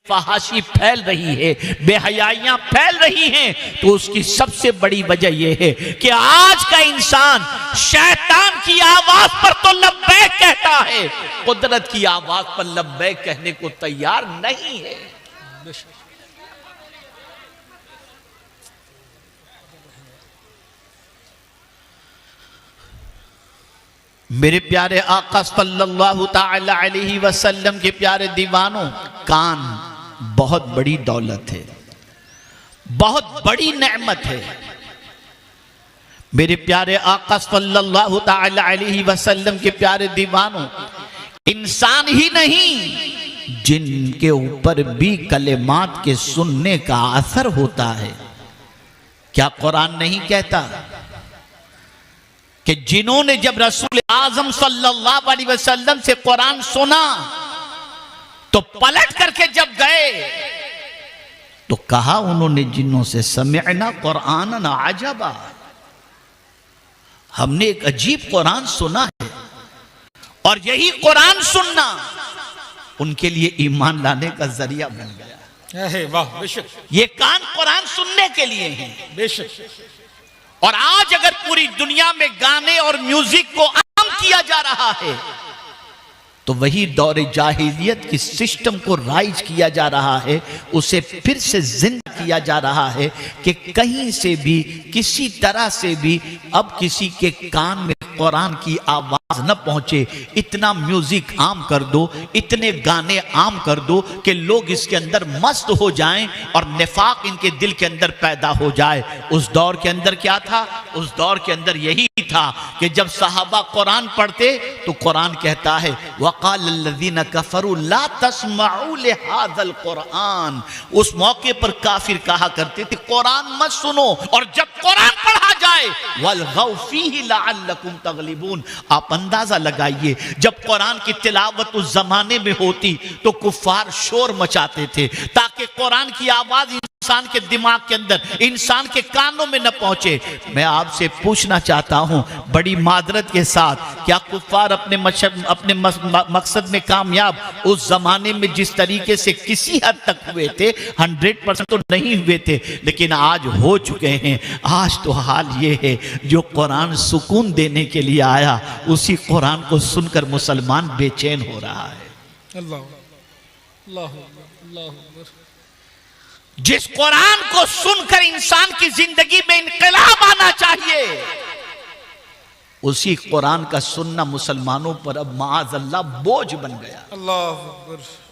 फहाशी फैल रही है, बेहयाइयां फैल रही हैं, तो उसकी सबसे बड़ी वजह यह है कि आज का इंसान शैतान की आवाज पर तो लब्बैक कहता है, कुदरत की आवाज पर लब्बैक कहने को तैयार नहीं है। मेरे प्यारे आका सल्लल्लाहु ताला अलैहि वसल्लम के प्यारे दीवानों, कान बहुत बड़ी दौलत है, बहुत बड़ी नेमत है। मेरे प्यारे आका सल्लल्लाहु ताला अलैहि वसल्लम के प्यारे दीवानों, इंसान ही नहीं जिनके ऊपर भी कलेमात के सुनने का असर होता है। क्या कुरान नहीं कहता कि जिन्होंने जब रसूल आजम सल्लल्लाहु अलैहि वसल्लम से कुरान सुना तो पलट करके जब गए तो कहा उन्होंने जिन्हों से, समिअना कुरानन अजबा, हमने एक अजीब कुरान सुना है। और यही कुरान सुनना उनके लिए ईमान लाने का जरिया बन गया। वाह, बेशक ये कान कुरान सुनने के लिए हैं, बेशक। और आज अगर पूरी दुनिया में गाने और म्यूजिक को आम किया जा रहा है तो वही दौरे जाहिलियत की सिस्टम को राइज किया जा रहा है, उसे फिर से जिंदा किया जा रहा है कि कहीं से भी किसी तरह से भी अब किसी के कान में कुरान की आवाज न पहुंचे। इतना म्यूजिक आम कर दो, इतने गाने आम कर दो कि लोग इसके अंदर मस्त हो जाएं और निफाक इनके दिल के अंदर पैदा हो जाए। उस दौर के अंदर क्या था? उस दौर के अंदर यही था कि जब सहाबा कुरान पढ़ते तो कुरान कहता है, वक़ाल लल्लज़ीना कफ़रू ला तस्मऊ लिहाज़ल कुरान। उस मौके पर काफिर कहा करते थे कुरान मत सुनो, और जब कुरान पढ़ा जाए वल्गौ फीही लअल्लकुम तग़लिबून। आप अंदाजा लगाइए, जब कुरान की तिलावत उस जमाने में होती तो कुफ्फार शोर मचाते थे ताकि कुरान की आवाज इंसान के दिमाग के अंदर, इंसान के कानों में न पहुंचे। मैं आपसे पूछना चाहता हूं बड़ी मादरत के साथ, क्या कुफ्फार अपने मकसद में कामयाब उस जमाने में जिस तरीके से किसी हद तक हुए थे? 100% तो नहीं हुए थे, लेकिन आज हो चुके हैं। आज तो हाल ये है, जो कुरान सुकून देने के लिए आया उसी कुरान को सुनकर मुसलमान बेचैन हो रहा है। अल्लाह अल्लाह अल्लाह। जिस कुरान को सुनकर इंसान की जिंदगी में इनकलाब आना चाहिए, उसी कुरान का सुनना मुसलमानों पर अब माअज़ल्लाह बोझ बन गया। अल्लाह।